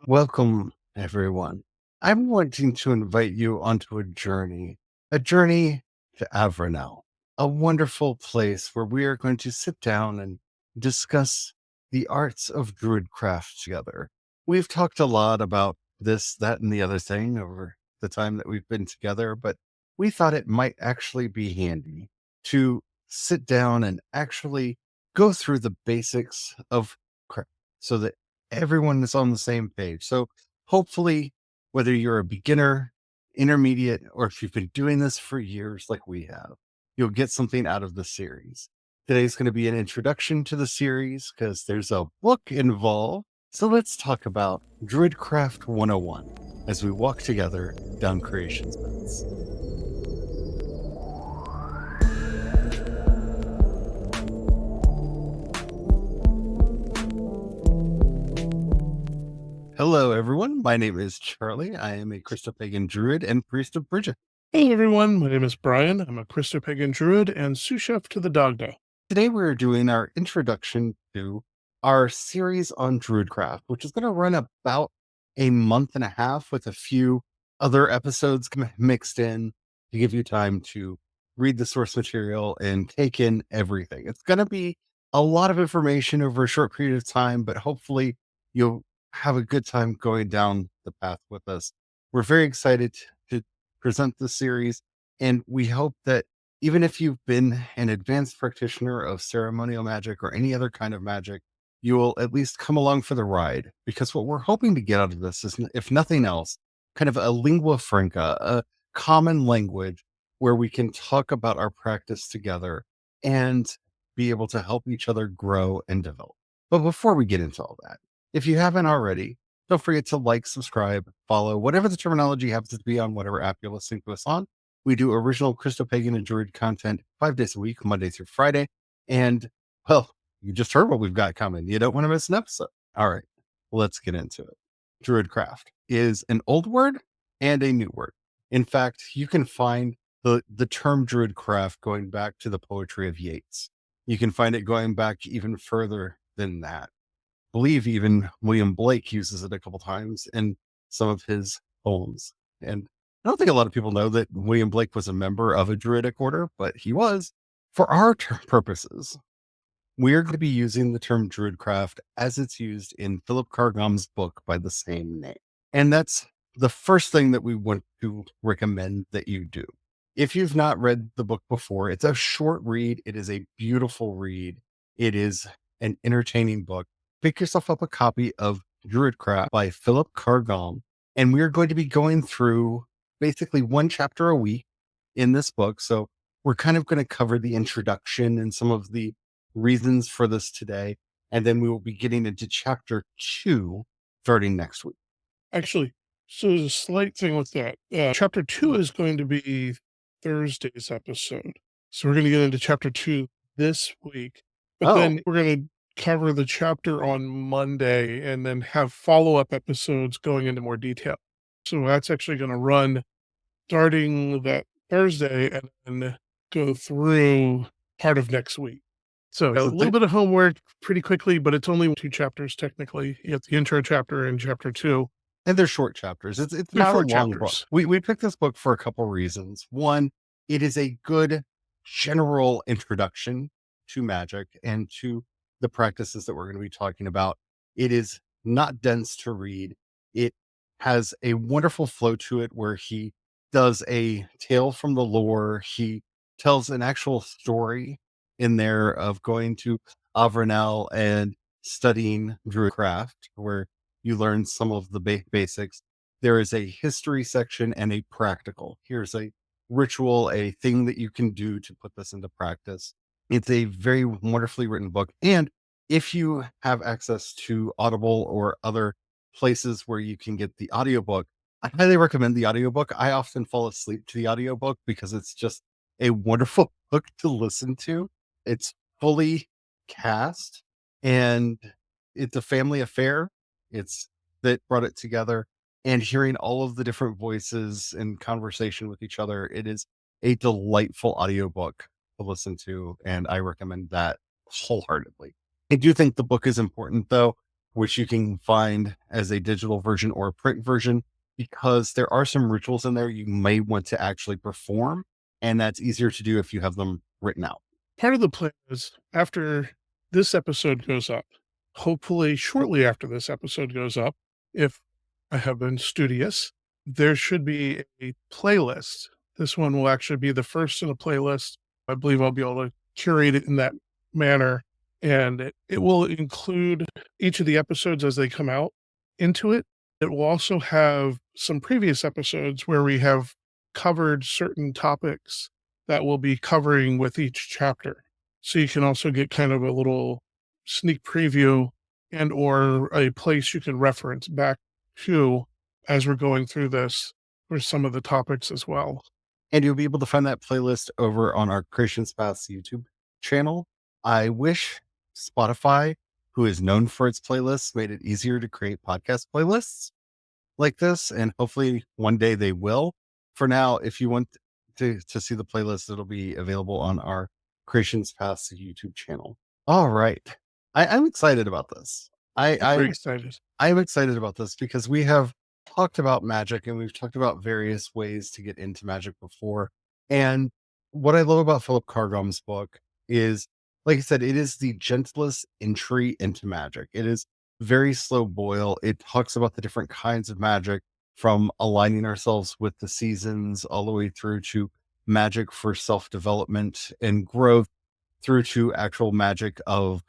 Welcome, everyone. I'm wanting to invite you onto a journey to Avranel, a wonderful place where we are going to sit down and discuss the arts of Druidcraft together. We've talked a lot about this, that, and the other thing over the time that we've been together, but we thought it might actually be handy to sit down and actually go through the basics of craft so that everyone is on the same page. So hopefully, whether you're a beginner, intermediate, or if you've been doing this for years like we have, you'll get something out of the series. Today's going to be an introduction to the series because there's a book involved. So let's talk about Druidcraft 101 as we walk together down Creation's Paths. Hello, everyone. My name is Charlie. I am a Christopagan Druid and Priest of Bridget. Hello, everyone. My name is Brian. I'm a Christopagan Druid and sous chef to the Dog Day. Today, we're doing our introduction to our series on Druidcraft, which is going to run about a month and a half with a few other episodes mixed in to give you time to read the source material and take in everything. It's going to be a lot of information over a short period of time, but hopefully you'll have a good time going down the path with us. We're very excited to present the series, and we hope that even if you've been an advanced practitioner of ceremonial magic or any other kind of magic, you will at least come along for the ride. Because what we're hoping to get out of this is, if nothing else, kind of a lingua franca, a common language where we can talk about our practice together and be able to help each other grow and develop. But before we get into all that, if you haven't already, don't forget to like, subscribe, follow, whatever the terminology happens to be on whatever app you're listening to us on. We do original Christopagan and Druid content 5 days a week, Monday through Friday. And, well, you just heard what we've got coming. You don't want to miss an episode. All right, let's get into it. Druidcraft is an old word and a new word. In fact, you can find the term Druidcraft going back to the poetry of Yeats. You can find it going back even further than that. I believe even William Blake uses it a couple times in some of his poems. And I don't think a lot of people know that William Blake was a member of a Druidic order, but he was. For our purposes, we're going to be using the term Druidcraft as it's used in Philip Carr-Gomm's book by the same name. And that's the first thing that we want to recommend that you do. If you've not read the book before, it's a short read. It is a beautiful read. It is an entertaining book. Pick yourself up a copy of Druidcraft by Philip Carr-Gomm, and we're going to be going through basically one chapter a week in this book. So we're kind of going to cover the introduction and some of the reasons for this today. And then we will be getting into chapter 2 starting next week. Actually, so there's a slight thing with that. Chapter 2 is going to be Thursday's episode. So we're going to get into chapter 2 this week. But then we're going to cover the chapter on Monday and then have follow-up episodes going into more detail. So that's actually going to run starting that Thursday and then go through part of next week. So a little bit of homework pretty quickly, but it's only 2 chapters technically. You have the intro chapter and chapter 2. And they're short chapters. It's not a long book. We picked this book for a couple reasons. One, it is a good general introduction to magic and to the practices that we're going to be talking about. It is not dense to read. It has a wonderful flow to it where he does a tale from the lore. He tells an actual story in there of going to Avranel and studying Druidcraft, where you learn some of the basics. There is a history section and a practical. Here's a ritual, a thing that you can do to put this into practice. It's a very wonderfully written book. And if you have access to Audible or other places where you can get the audiobook, I highly recommend the audiobook. I often fall asleep to the audiobook because it's just a wonderful book to listen to. It's fully cast and it's a family affair. It's that brought it together, and hearing all of the different voices and conversation with each other. It is a delightful audiobook to listen to, and I recommend that wholeheartedly. I do think the book is important, though. which you can find as a digital version or a print version, because there are some rituals in there you may want to actually perform, and that's easier to do if you have them written out. Part of the plan is after this episode goes up, hopefully shortly after this episode goes up, if I have been studious, there should be a playlist. This one will actually be the first in a playlist. I believe I'll be able to curate it in that manner, and it will include each of the episodes as they come out into it. It will also have some previous episodes where we have covered certain topics that we'll be covering with each chapter. So you can also get kind of a little sneak preview and or a place you can reference back to as we're going through this for some of the topics as well. And you'll be able to find that playlist over on our Creations Paths YouTube channel. I wish Spotify, who is known for its playlists, made it easier to create podcast playlists like this, and hopefully one day they will. For now, if you want to see the playlist, it'll be available on our Creations Paths YouTube channel. All right. I'm excited about this. I'm very excited. I'm excited about this because we have talked about magic and we've talked about various ways to get into magic before. And what I love about Philip Carr-Gomm's book is, like I said, it is the gentlest entry into magic. It is very slow boil. It talks about the different kinds of magic, from aligning ourselves with the seasons all the way through to magic for self-development and growth, through to actual magic of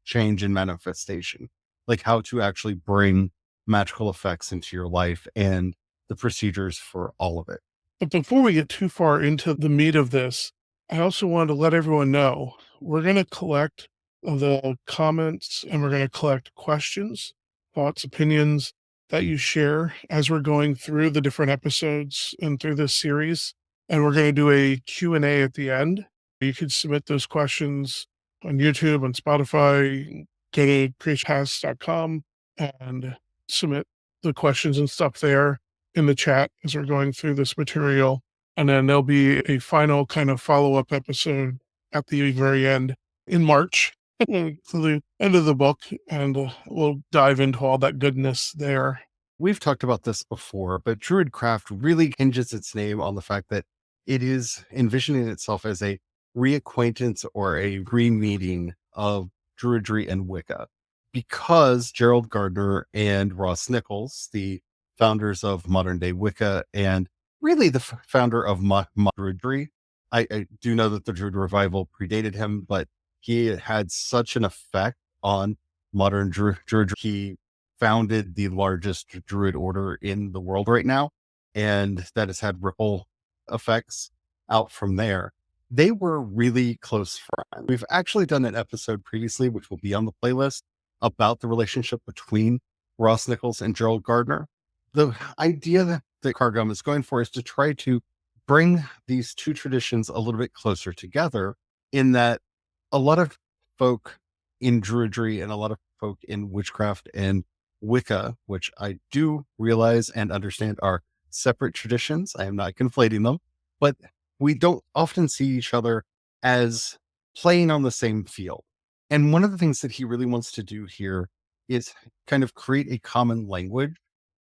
change and manifestation, like how to actually bring magical effects into your life and the procedures for all of it. But before we get too far into the meat of this, I also wanted to let everyone know we're going to collect the comments and we're going to collect questions, thoughts, opinions that you share as we're going through the different episodes and through this series. And we're going to do a Q&A at the end. You can submit those questions on YouTube, on Spotify, go to creationpaths.com and submit the questions and stuff there in the chat as we're going through this material. And then there'll be a final kind of follow-up episode at the very end in March to the end of the book, and we'll dive into all that goodness there. We've talked about this before, but Druidcraft really hinges its name on the fact that it is envisioning itself as a reacquaintance or a re-meeting of Druidry and Wicca, because Gerald Gardner and Ross Nichols, the founders of modern day Wicca and really the founder of Druidry. I do know that the Druid revival predated him, but he had such an effect on modern Druidry. He founded the largest Druid order in the world right now, and that has had ripple effects out from there. They were really close friends. We've actually done an episode previously, which will be on the playlist, about the relationship between Ross Nichols and Gerald Gardner. The idea that Cargom is going for is to try to bring these two traditions a little bit closer together, in that a lot of folk in Druidry and a lot of folk in Witchcraft and Wicca, which I do realize and understand are separate traditions. I am not conflating them, but we don't often see each other as playing on the same field. And one of the things that he really wants to do here is kind of create a common language.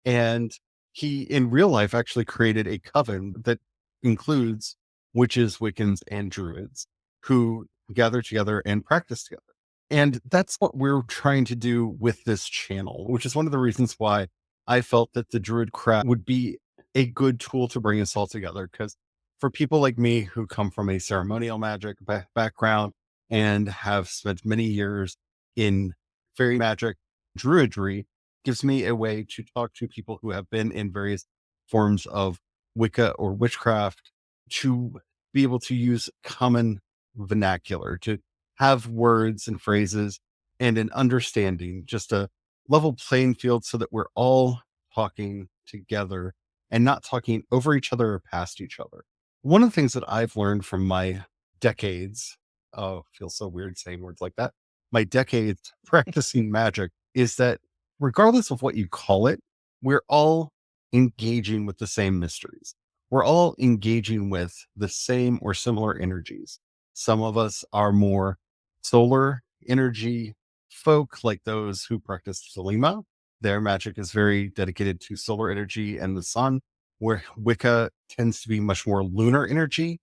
And he, in real life, actually created a coven that includes witches, Wiccans, and Druids who gather together and practice together. And that's what we're trying to do with this channel, which is one of the reasons why I felt that the Druidcraft would be a good tool to bring us all together. Because for people like me who come from a ceremonial magic background and have spent many years in fairy magic, Druidry gives me a way to talk to people who have been in various forms of Wicca or Witchcraft, to be able to use common vernacular, to have words and phrases and an understanding, just a level playing field, so that we're all talking together and not talking over each other or past each other. One of the things that I've learned from my decades, oh, feels so weird saying words like that, my decades practicing magic, is that regardless of what you call it, we're all engaging with the same mysteries. We're all engaging with the same or similar energies. Some of us are more solar energy folk, like those who practice Selima, their magic is very dedicated to solar energy and the sun, where Wicca tends to be much more lunar energy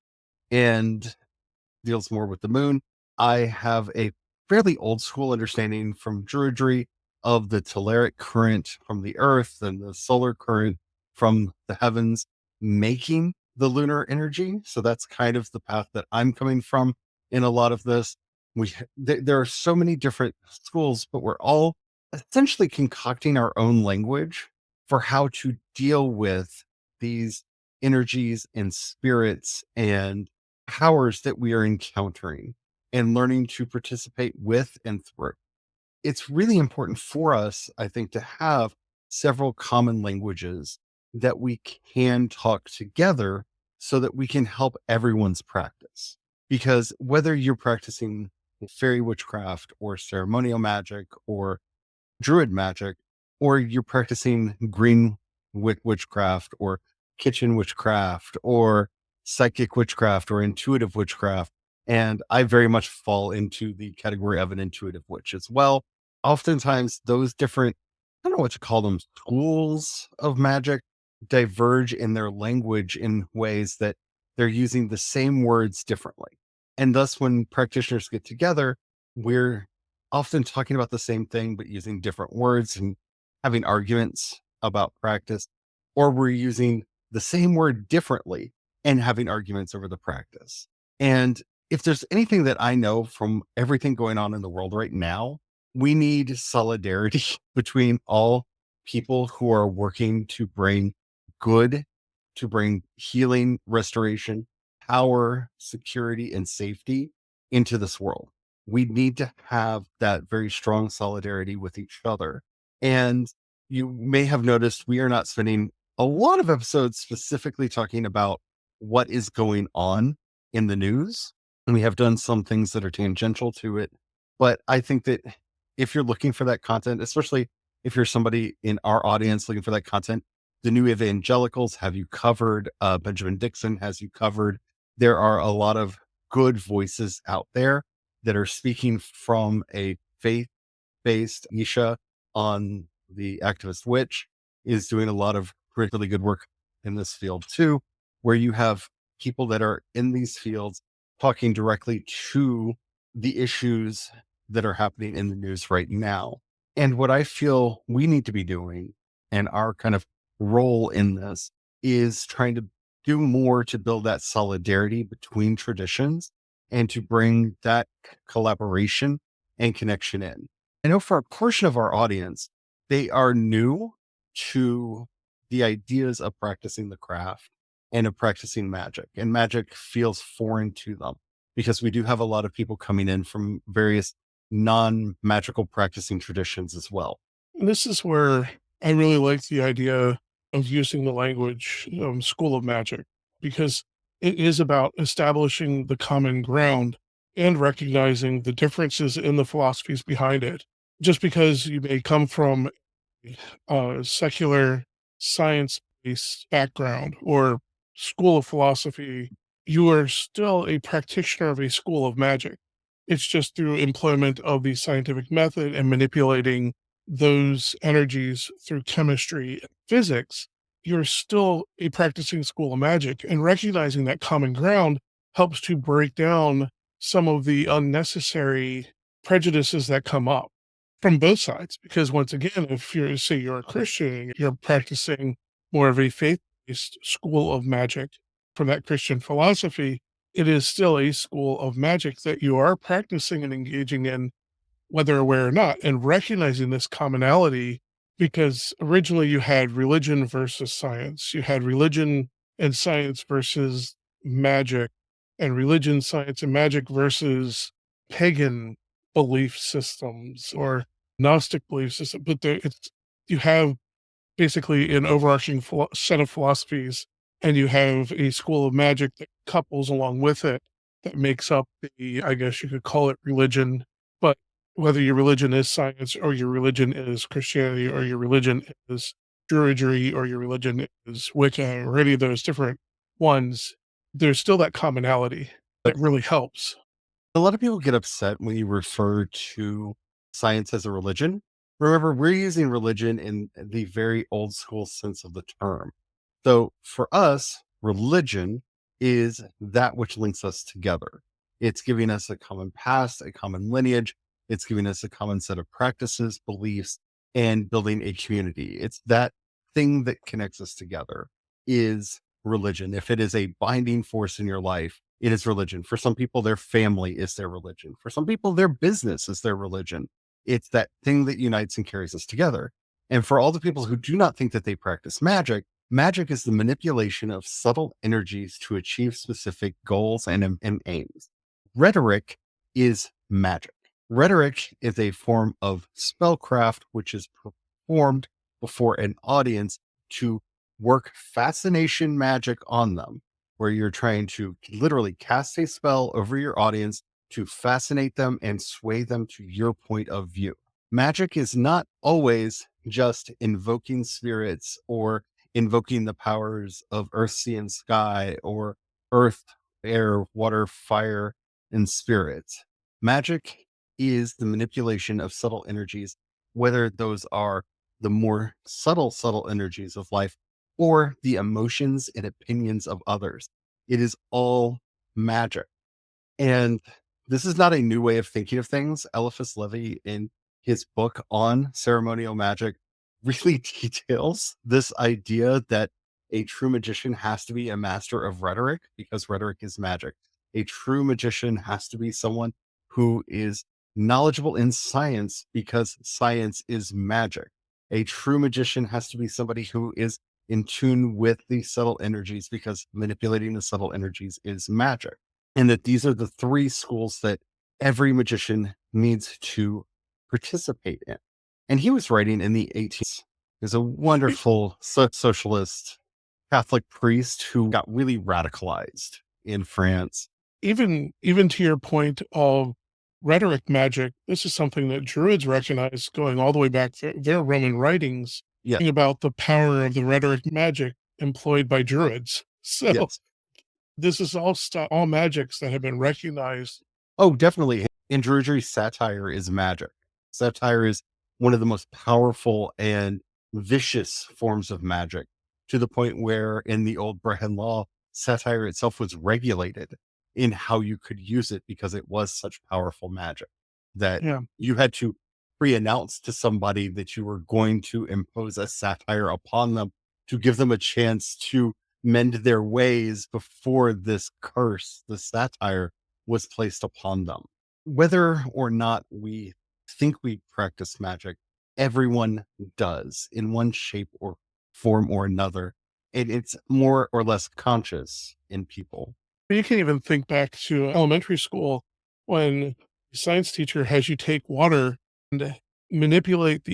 and deals more with the moon. I have a fairly old school understanding from Druidry of the telluric current from the earth and the solar current from the heavens making the lunar energy. So that's kind of the path that I'm coming from in a lot of this. There are so many different schools, but we're all essentially concocting our own language for how to deal with these energies and spirits and powers that we are encountering and learning to participate with and through. It's really important for us, I think, to have several common languages that we can talk together so that we can help everyone's practice. Because whether you're practicing fairy witchcraft or ceremonial magic or Druid magic, or you're practicing green witchcraft or kitchen witchcraft or psychic witchcraft or intuitive witchcraft. And I very much fall into the category of an intuitive witch as well. Oftentimes, those different, I don't know what to call them, schools of magic diverge in their language in ways that they're using the same words differently. And thus, when practitioners get together, we're often talking about the same thing, but using different words and having arguments about practice, or we're using the same word differently and having arguments over the practice. And if there's anything that I know from everything going on in the world right now, we need solidarity between all people who are working to bring good, to bring healing, restoration, power, security, and safety into this world. We need to have that very strong solidarity with each other. And you may have noticed we are not spending a lot of episodes specifically talking about what is going on in the news. And we have done some things that are tangential to it. But I think that if you're looking for that content, especially if you're somebody in our audience looking for that content, the New Evangelicals have you covered. Benjamin Dixon has you covered. There are a lot of good voices out there that are speaking from a faith-based. Isha on the Activist Witch is doing a lot of really good work in this field too, where you have people that are in these fields talking directly to the issues that are happening in the news right now. And what I feel we need to be doing and our kind of role in this is trying to do more to build that solidarity between traditions and to bring that collaboration and connection in. I know for a portion of our audience, they are new to the ideas of practicing the craft and of practicing magic, and magic feels foreign to them because we do have a lot of people coming in from various non-magical practicing traditions as well. And this is where I really like the idea of using the language school of magic, because it is about establishing the common ground and recognizing the differences in the philosophies behind it. Just because you may come from a secular science-based background or school of philosophy, you are still a practitioner of a school of magic. It's just through employment of the scientific method and manipulating those energies through chemistry and physics, you're still a practicing school of magic. And recognizing that common ground helps to break down some of the unnecessary prejudices that come up from both sides. Because once again, if you're, say, you're a Christian, you're practicing more of a faith-based school of magic from that Christian philosophy, it is still a school of magic that you are practicing and engaging in, whether aware or not, and recognizing this commonality, because originally you had religion versus science. You had religion and science versus magic, and religion, science, and magic versus pagan belief systems or Gnostic belief system. But you have basically an overarching set of philosophies, and you have a school of magic that couples along with it that makes up the, I guess you could call it religion. But whether your religion is science or your religion is Christianity or your religion is Druidry or your religion is Wicca or any of those different ones, there's still that commonality that really helps. A lot of people get upset when you refer to science as a religion. Remember, we're using religion in the very old school sense of the term. So for us, religion is that which links us together. It's giving us a common past, a common lineage. It's giving us a common set of practices, beliefs, and building a community. It's that thing that connects us together is religion. If it is a binding force in your life, it is religion. For some people, their family is their religion. For some people, their business is their religion. It's that thing that unites and carries us together. And for all the people who do not think that they practice magic, magic is the manipulation of subtle energies to achieve specific goals and aims. Rhetoric is magic. Rhetoric is a form of spellcraft which is performed before an audience to work fascination magic on them, where you're trying to literally cast a spell over your audience to fascinate them and sway them to your point of view. Magic is not always just invoking spirits or invoking the powers of earth, sea, and sky, or earth, air, water, fire, and spirit. Magic is the manipulation of subtle energies, whether those are the more subtle energies of life or the emotions and opinions of others. It is all magic. And this is not a new way of thinking of things. Eliphas Levi, in his book on ceremonial magic, really details this idea that a true magician has to be a master of rhetoric because rhetoric is magic. A true magician has to be someone who is knowledgeable in science because science is magic. A true magician has to be somebody who is in tune with the subtle energies because manipulating the subtle energies is magic. And that these are the three schools that every magician needs to participate in. And he was writing in the 18th. There's a wonderful socialist Catholic priest who got really radicalized in France. Even to your point of rhetoric magic, this is something that Druids recognize going all the way back to their Roman writings, Yeah. about the power of the rhetoric magic employed by Druids. So Yes. this is all magics that have been recognized. Oh, definitely. In Druidry, satire is magic. Satire is one of the most powerful and vicious forms of magic, to the point where in the old Brehon law, satire itself was regulated in how you could use it because it was such powerful magic that Yeah. you had to pre-announce to somebody that you were going to impose a satire upon them to give them a chance to mend their ways before this curse, the satire, was placed upon them. Whether or not we think we practice magic, everyone does in one shape or form or another. And it's more or less conscious in people. You can even think back to elementary school when the science teacher has you take water and manipulate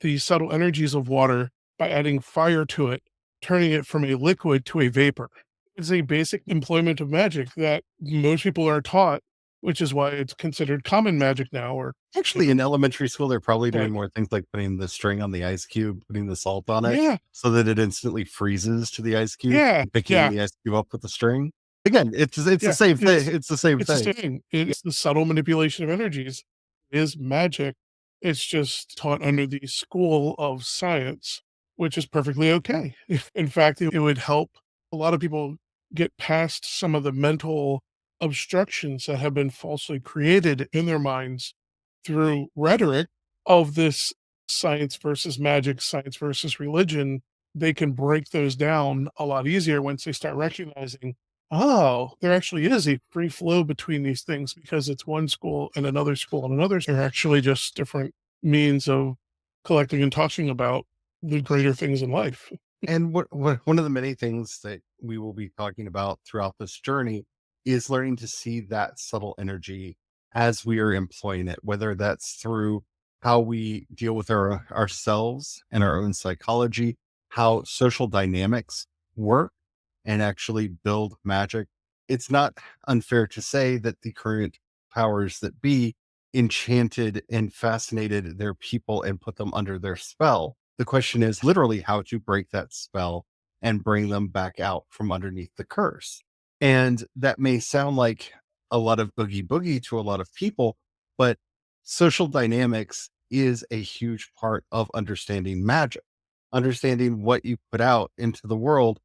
the subtle energies of water by adding fire to it, turning it from a liquid to a vapor. It's a basic employment of magic that most people are taught, which is why it's considered common magic now. Or Actually, in elementary school, they're probably doing like, more things like putting the string on the ice cube, putting the salt on it yeah, so that it instantly freezes to the ice cube, yeah, and picking yeah, the ice cube up with the string. Again, it's the yeah. same thing. It's the same It's the thing. same. It's the subtle manipulation of energies. It is magic. It's just taught under the school of science, which is perfectly okay. In fact, it would help a lot of people get past some of the mental obstructions that have been falsely created in their minds through rhetoric of this science versus magic, science versus religion. They can break those down a lot easier once they start recognizing, oh, there actually is a free flow between these things because it's one school and another school and another. They're actually just different means of collecting and talking about the greater things in life. And what one of the many things that we will be talking about throughout this journey is learning to see that subtle energy as we are employing it, whether that's through how we deal with ourselves and our own psychology, how social dynamics work and actually build magic. It's not unfair to say that the current powers that be enchanted and fascinated their people and put them under their spell. The question is literally how to break that spell and bring them back out from underneath the curse. And that may sound like a lot of boogie boogie to a lot of people, but social dynamics is a huge part of understanding magic. Understanding what you put out into the world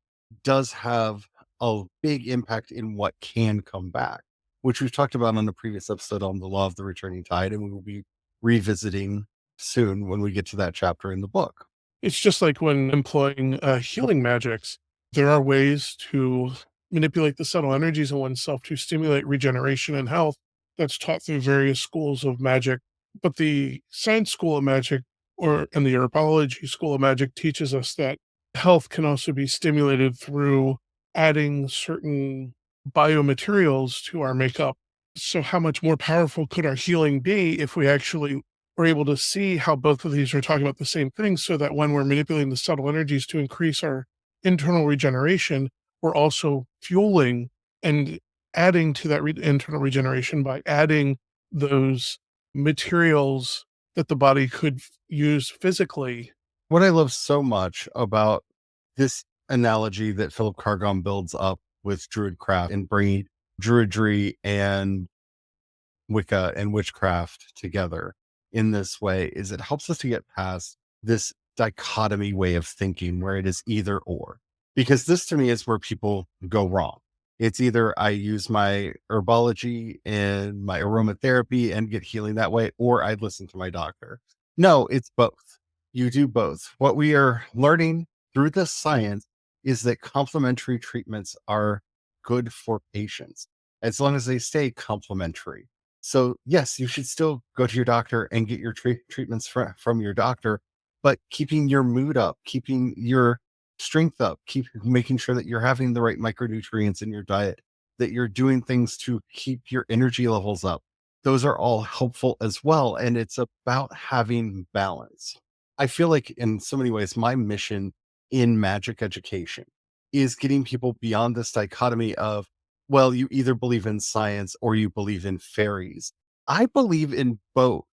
does have a big impact in what can come back, which we've talked about on the previous episode on the law of the returning tide, and we will be revisiting soon when we get to that chapter in the book. It's just like when employing healing magics, there are ways to manipulate the subtle energies in oneself to stimulate regeneration and health. That's taught through various schools of magic. But the science school of magic and the herbology school of magic teaches us that health can also be stimulated through adding certain biomaterials to our makeup. So how much more powerful could our healing be if we actually we're able to see how both of these are talking about the same thing, so that when we're manipulating the subtle energies to increase our internal regeneration, we're also fueling and adding to that internal regeneration by adding those materials that the body could use physically. What I love so much about this analogy that Philip Carr-Gomm builds up with Druidcraft and bringing Druidry and Wicca and Witchcraft together in this way is it helps us to get past this dichotomy way of thinking where it is either or. Because this to me is where people go wrong. It's either I use my herbology and my aromatherapy and get healing that way, or I listen to my doctor. No, it's both. You do both. What we are learning through this science is that complementary treatments are good for patients as long as they stay complementary. So, yes, you should still go to your doctor and get your treatments from your doctor, but keeping your mood up, keeping your strength up, keep making sure that you're having the right micronutrients in your diet, that you're doing things to keep your energy levels up. Those are all helpful as well. And it's about having balance. I feel like in so many ways, my mission in magic education is getting people beyond this dichotomy of, well, you either believe in science or you believe in fairies. I believe in both.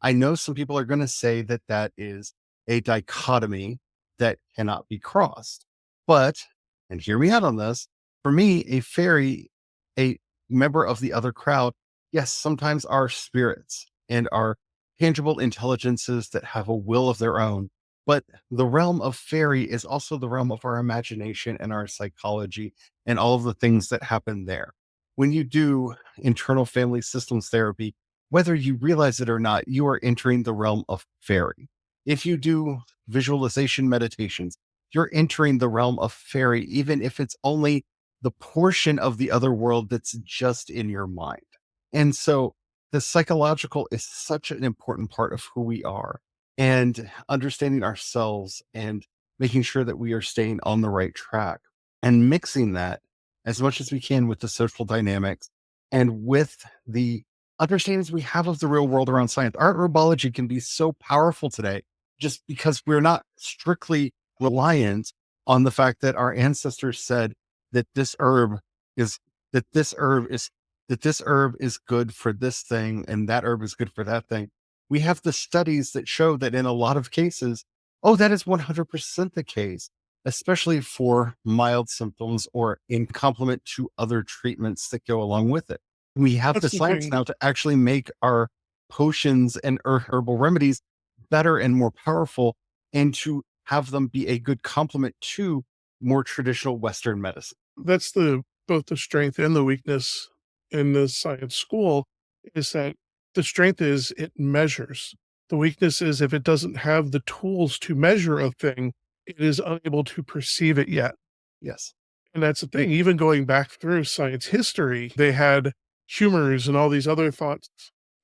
I know some people are going to say that that is a dichotomy that cannot be crossed. But, and hear me out on this, for me, a fairy, a member of the other crowd, yes, sometimes are spirits and are tangible intelligences that have a will of their own. But the realm of fairy is also the realm of our imagination and our psychology and all of the things that happen there. When you do internal family systems therapy, whether you realize it or not, you are entering the realm of fairy. If you do visualization meditations, you're entering the realm of fairy, even if it's only the portion of the other world that's just in your mind. And so the psychological is such an important part of who we are, and understanding ourselves and making sure that we are staying on the right track and mixing that as much as we can with the social dynamics and with the understandings we have of the real world around science. Our herbology can be so powerful today just because we're not strictly reliant on the fact that our ancestors said that this herb is that this herb is that this herb is good for this thing and that herb is good for that thing. We have the studies that show that in a lot of cases, oh, that is 100% the case, especially for mild symptoms or in complement to other treatments that go along with it. We have the That's the science thing. now to actually make our potions and herbal remedies better and more powerful, and to have them be a good complement to more traditional Western medicine. That's the both the strength and the weakness in the science school, is that the strength is it measures. The weakness is if it doesn't have the tools to measure a thing, it is unable to perceive it yet. Yes. And that's the thing. Even going back through science history, they had humors and all these other thoughts.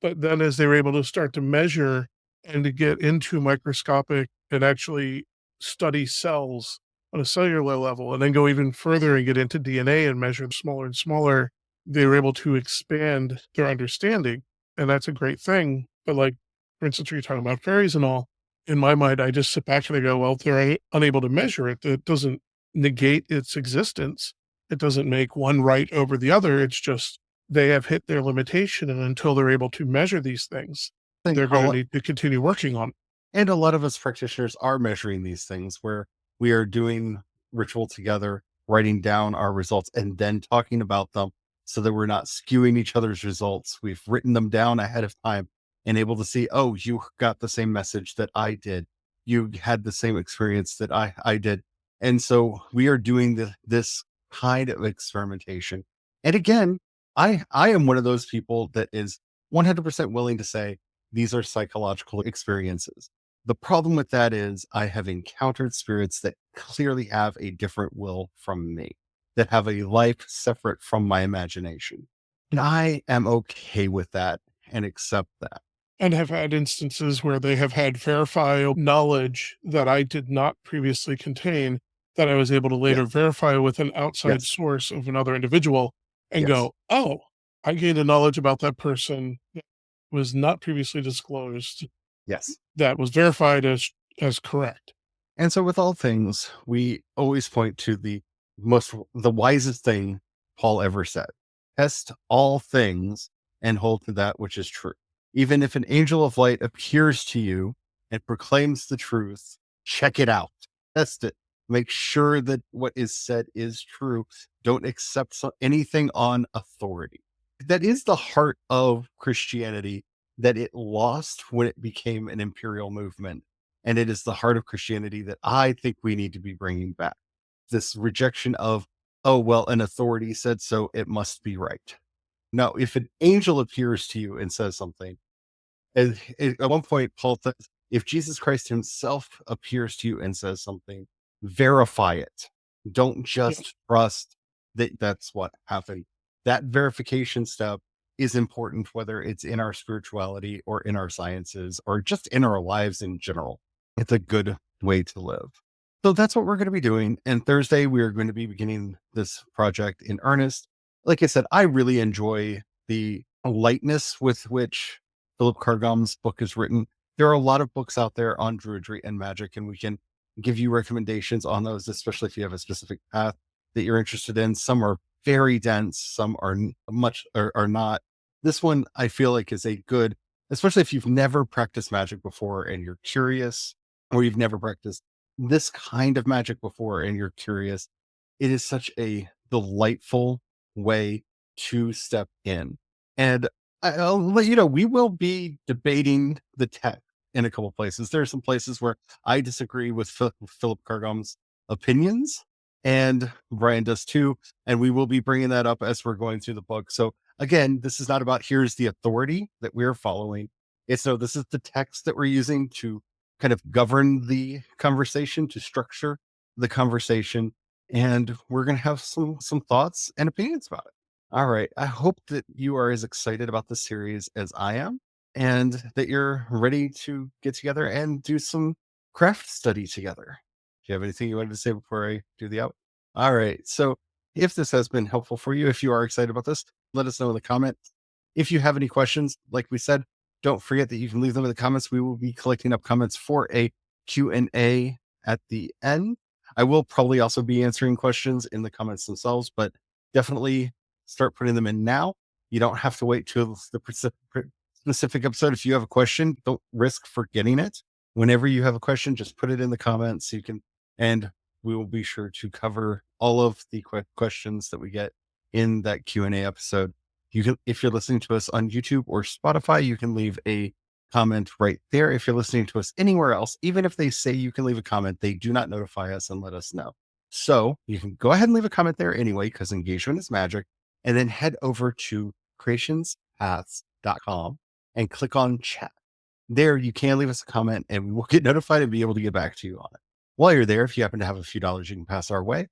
But then as they were able to start to measure and to get into microscopic and actually study cells on a cellular level, and then go even further and get into DNA and measure smaller and smaller, they were able to expand their understanding. And that's a great thing. But like, for instance, you're talking about fairies and all, in my mind, I just sit back and I go, well, if they're unable to measure it, that doesn't negate its existence. It doesn't make one right over the other. It's just they have hit their limitation. And until they're able to measure these things, I think they're going to need to continue working on it. and a lot of us practitioners are measuring these things where we are doing ritual together, writing down our results, and then talking about them so that we're not skewing each other's results. We've written them down ahead of time and able to see, oh, you got the same message that I did. You had the same experience that I did. And so we are doing this kind of experimentation. And again, I am one of those people that is 100% willing to say these are psychological experiences. The problem with that is I have encountered spirits that clearly have a different will from me, that have a life separate from my imagination. And I am okay with that and accept that. And have had instances where they have had verifiable knowledge that I did not previously contain, that I was able to later Yes. verify with an outside Yes. source of another individual and Yes. go, oh, I gained a knowledge about that person that was not previously disclosed, Yes. that was verified as correct. And so with all things, we always point to the wisest thing Paul ever said. Test all things and hold to that which is true. Even if an angel of light appears to you and proclaims the truth, check it out. Test it. Make sure that what is said is true. Don't accept anything on authority. That is the heart of Christianity that it lost when it became an imperial movement, and it is the heart of Christianity that I think we need to be bringing back. This rejection of, oh, well, an authority said so, it must be right. No, if an angel appears to you and says something, and at one point, Paul says, if Jesus Christ himself appears to you and says something, verify it. Don't Yes. just trust that that's what happened. That verification step is important, whether it's in our spirituality or in our sciences or just in our lives in general. It's a good way to live. So that's what we're going to be doing. And Thursday, we are going to be beginning this project in earnest. Like I said, I really enjoy the lightness with which Philip Carr-Gomm's book is written. There are a lot of books out there on Druidry and magic, and we can give you recommendations on those, especially if you have a specific path that you're interested in. Some are very dense, some are much or are not. This one I feel like is a good, especially if you've never practiced magic before and you're curious, or you've never practiced this kind of magic before and you're curious. It is such a delightful way to step in. And I'll let you know, we will be debating the text in a couple of places. There are some places where I disagree with Philip Carr-Gomm's opinions, and Brian does too. And we will be bringing that up as we're going through the book. So again, this is not about here's the authority that we're following. It's no, this is the text that we're using to kind of govern the conversation, to structure the conversation. And we're going to have some thoughts and opinions about it. All right. I hope that you are as excited about the series as I am, and that you're ready to get together and do some craft study together. Do you have anything you wanted to say before I do the out? All right. So if this has been helpful for you, if you are excited about this, let us know in the comments. If you have any questions, like we said, don't forget that you can leave them in the comments. We will be collecting up comments for a Q&A at the end. I will probably also be answering questions in the comments themselves, but definitely start putting them in now. You don't have to wait till the specific episode. If you have a question, don't risk forgetting it. Whenever you have a question, just put it in the comments so you can, and we will be sure to cover all of the questions that we get in that Q&A episode. You can, if you're listening to us on YouTube or Spotify, you can leave a comment right there. If you're listening to us anywhere else, even if they say you can leave a comment, they do not notify us and let us know. So you can go ahead and leave a comment there anyway, because engagement is magic. And then head over to creationspaths.com and click on chat. There, you can leave us a comment and we will get notified and be able to get back to you on it. While you're there, if you happen to have a few dollars you can pass our way,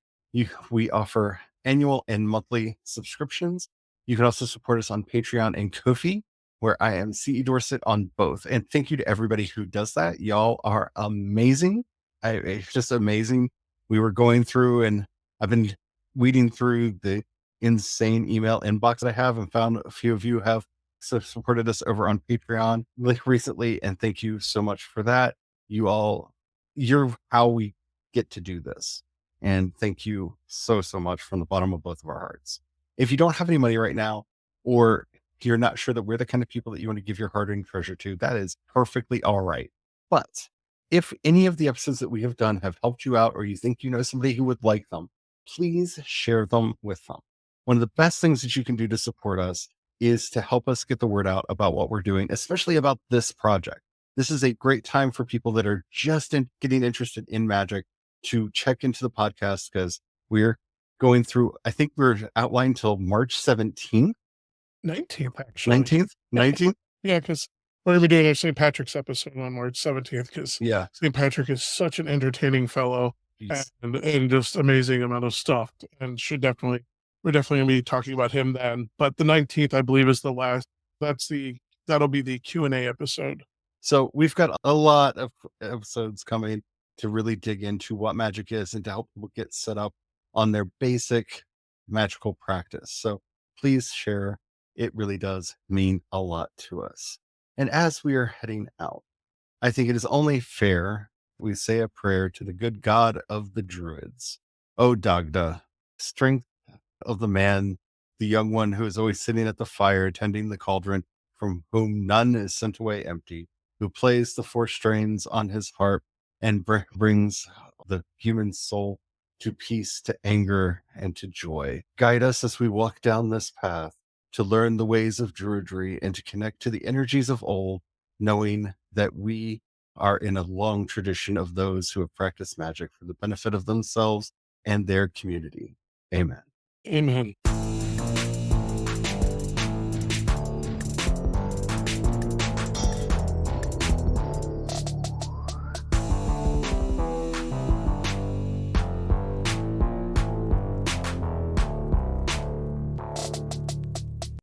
we offer annual and monthly subscriptions. You can also support us on Patreon and Ko-fi, where I am CE Dorset on both. And thank you to everybody who does that. Y'all are amazing. It's just amazing. We were going through, and I've been weeding through the insane email inbox that I have, and found a few of you have supported us over on Patreon recently. And thank you so much for that. You're how we get to do this. And thank you so much from the bottom of both of our hearts. If you don't have any money right now, or you're not sure that we're the kind of people that you want to give your hard-earned treasure to, that is perfectly all right. But if any of the episodes that we have done have helped you out, or you think you know somebody who would like them, please share them with them. One of the best things that you can do to support us is to help us get the word out about what we're doing, especially about this project. This is a great time for people that are just getting interested in magic to check into the podcast, because we're going through, I think we're outlined till March 17th. 19th, actually. 19th? Yeah, because we're going to be doing our St. Patrick's episode on March 17th, because Yeah. St. Patrick is such an entertaining fellow Jeez. and just amazing amount of stuff, and we're definitely going to be talking about him then. But the 19th, I believe, is the last. That'll be the Q&A episode. So we've got a lot of episodes coming to really dig into what magic is and to help people get set up on their basic magical practice. So please share. It really does mean a lot to us. And as we are heading out, I think it is only fair we say a prayer to the good God of the Druids. O Dagda, strength of the man, the young one who is always sitting at the fire, tending the cauldron, from whom none is sent away empty, who plays the four strains on his harp and brings the human soul to peace, to anger, and to joy. Guide us as we walk down this path to learn the ways of Druidry and to connect to the energies of old, knowing that we are in a long tradition of those who have practiced magic for the benefit of themselves and their community. Amen. Amen.